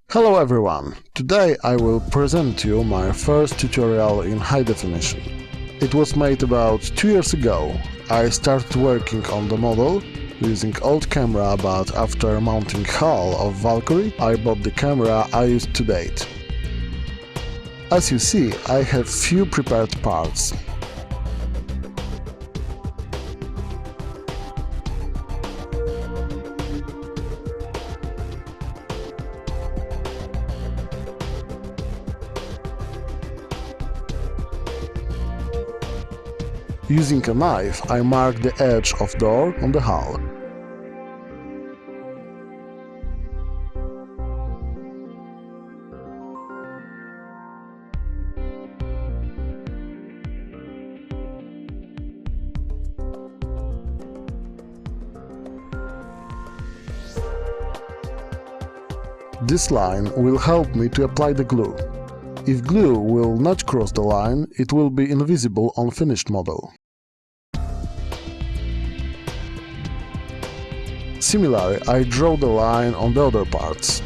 Hello everyone! Today I will present to you my first tutorial in high definition. It was made about 2 years ago. I started working on the model using old camera, but after mounting hull of Valkyrie, I bought the camera I use to date. As you see, I have few prepared parts. Using a knife, I mark the edge of door on the hull. This line will help me to apply the glue. If glue will not cross the line, it will be invisible on finished model. Similarly, I draw the line on the other parts.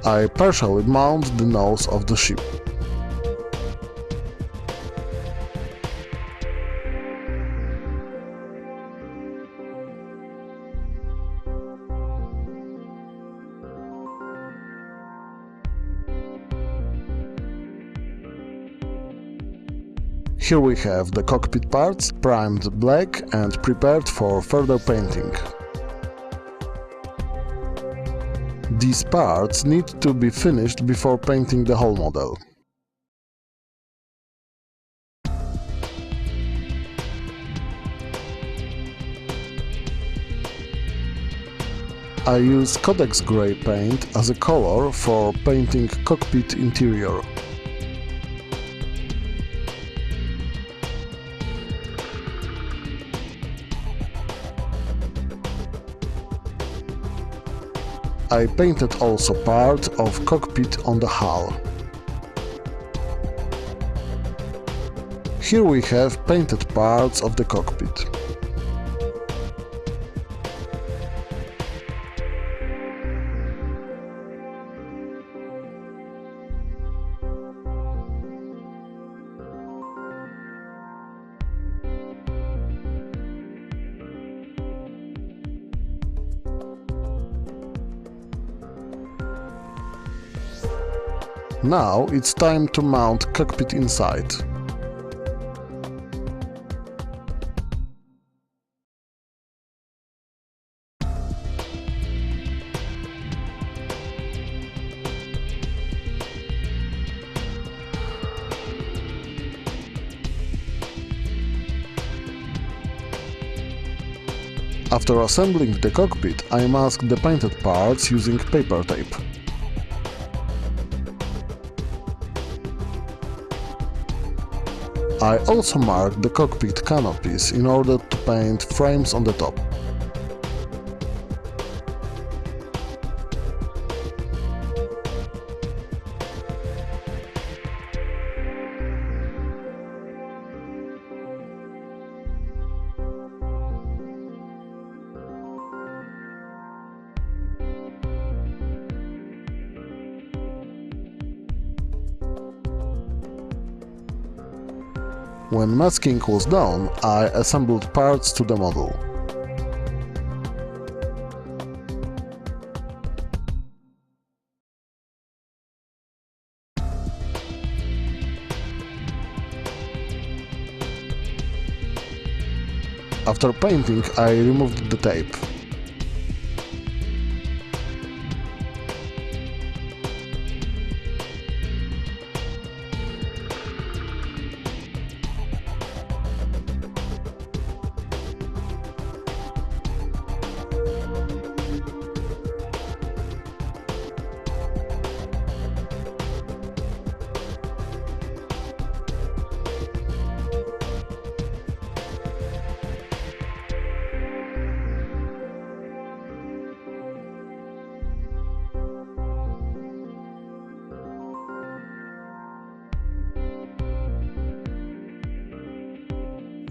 I partially mount the nose of the ship. Here we have the cockpit parts, primed black and prepared for further painting. These parts need to be finished before painting the whole model. I use Codex Gray paint as a color for painting cockpit interior. I painted also part of cockpit on the hull. Here we have painted parts of the cockpit. Now it's time to mount cockpit inside. After assembling the cockpit, I mask the painted parts using paper tape. I also marked the cockpit canopies in order to paint frames on the top. When masking was done, I assembled parts to the model. After painting, I removed the tape.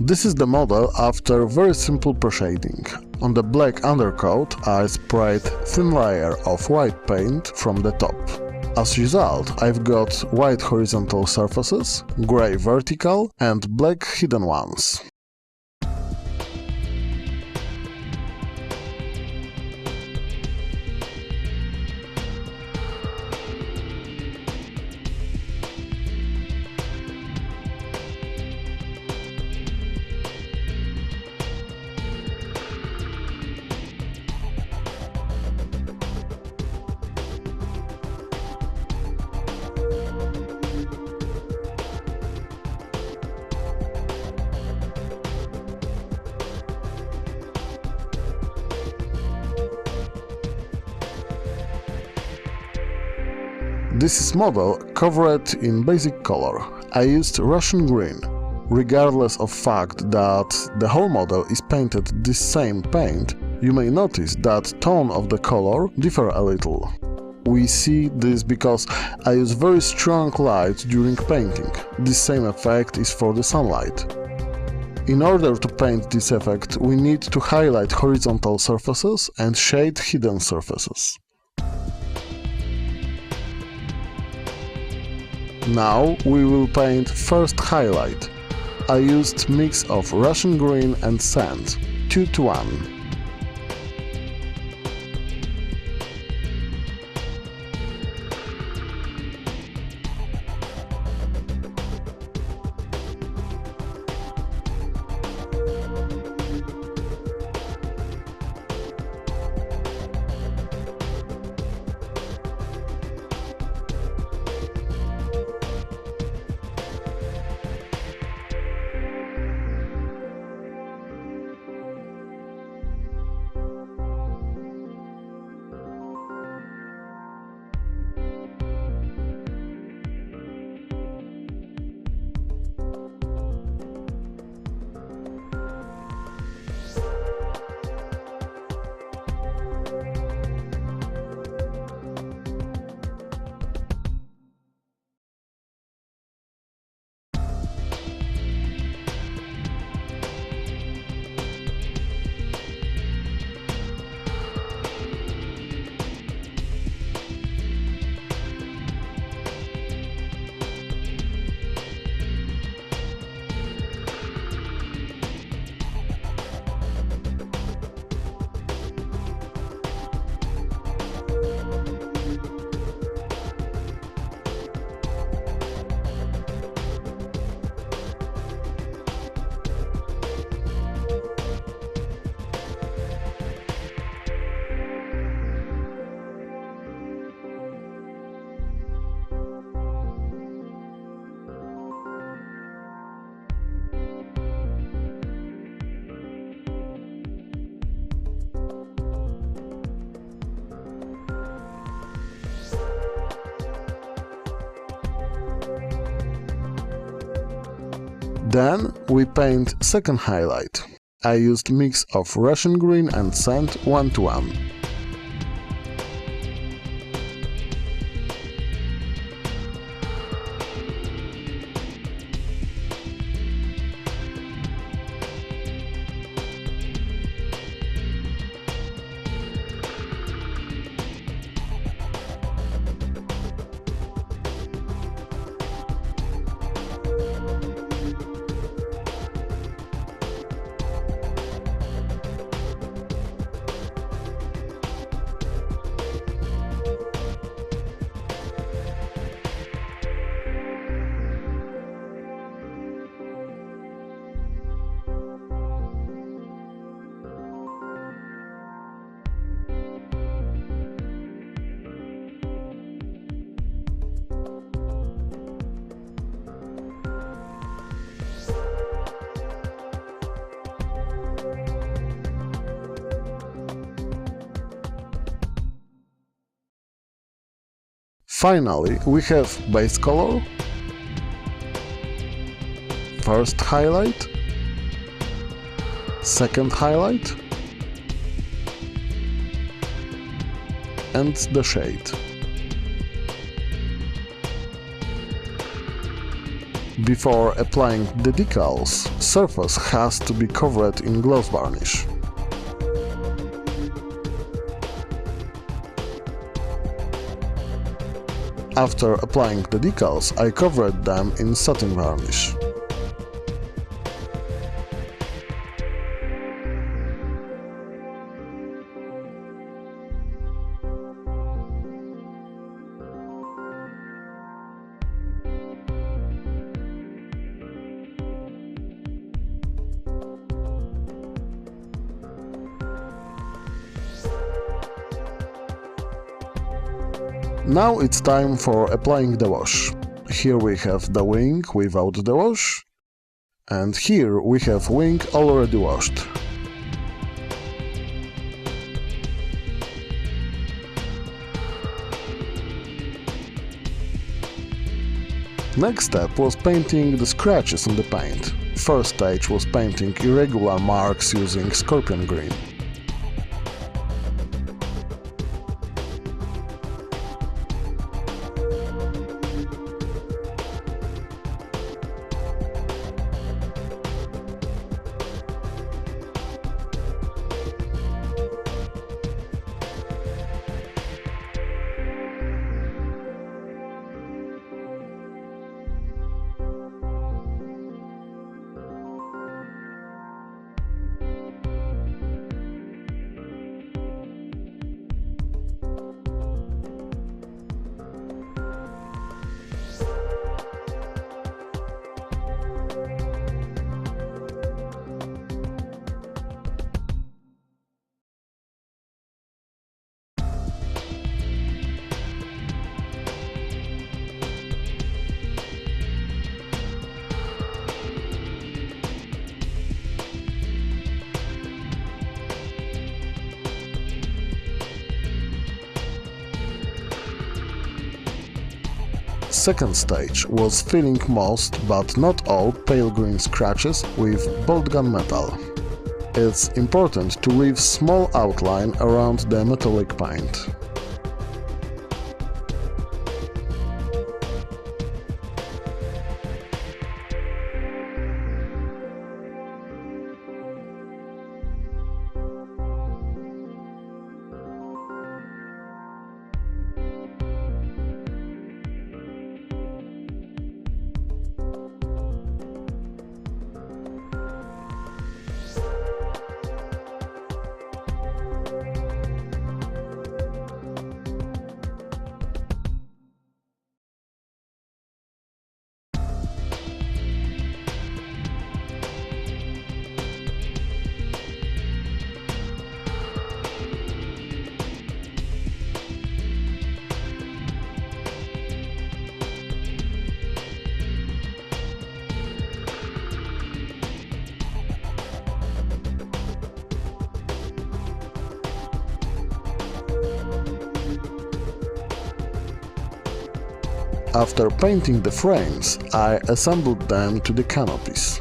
This is the model after very simple pre-shading. On the black undercoat I sprayed thin layer of white paint from the top. As result, I've got white horizontal surfaces, grey vertical and black hidden ones. This is model covered in basic color. I used Russian green. Regardless of fact that the whole model is painted this same paint, you may notice that tone of the color differ a little. We see this because I use very strong light during painting. This same effect is for the sunlight. In order to paint this effect, we need to highlight horizontal surfaces and shade hidden surfaces. Now we will paint first highlight. I used mix of Russian green and sand, 2:1. Then we paint second highlight. I used mix of Russian green and sand 1:1. Finally, we have base color, first highlight, second highlight, and the shade. Before applying the decals, surface has to be covered in gloss varnish. After applying the decals, I covered them in satin varnish. Now it's time for applying the wash. Here we have the wing without the wash, and here we have wing already washed. Next step was painting the scratches on the paint. First stage was painting irregular marks using scorpion green. Second stage was filling most, but not all, pale green scratches with bolt gun metal. It's important to leave small outline around the metallic paint. After painting the frames, I assembled them to the canopies.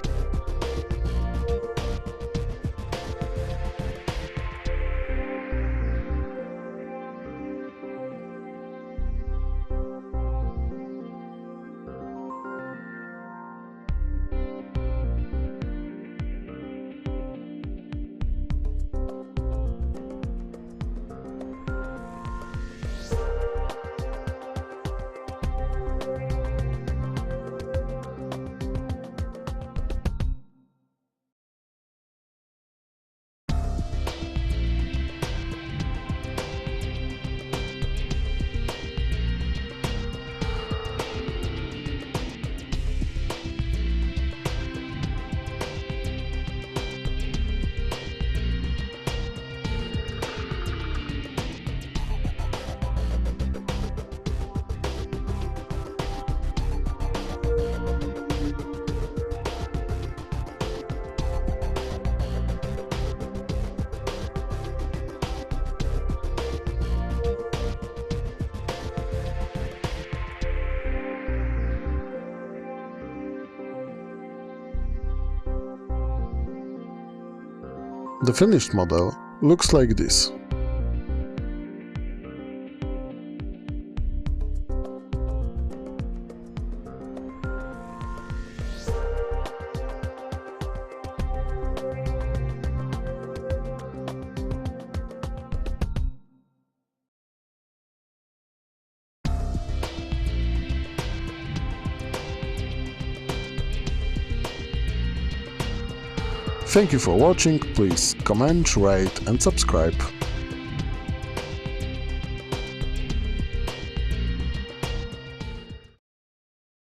The finished model looks like this. Thank you for watching, please comment, rate and subscribe.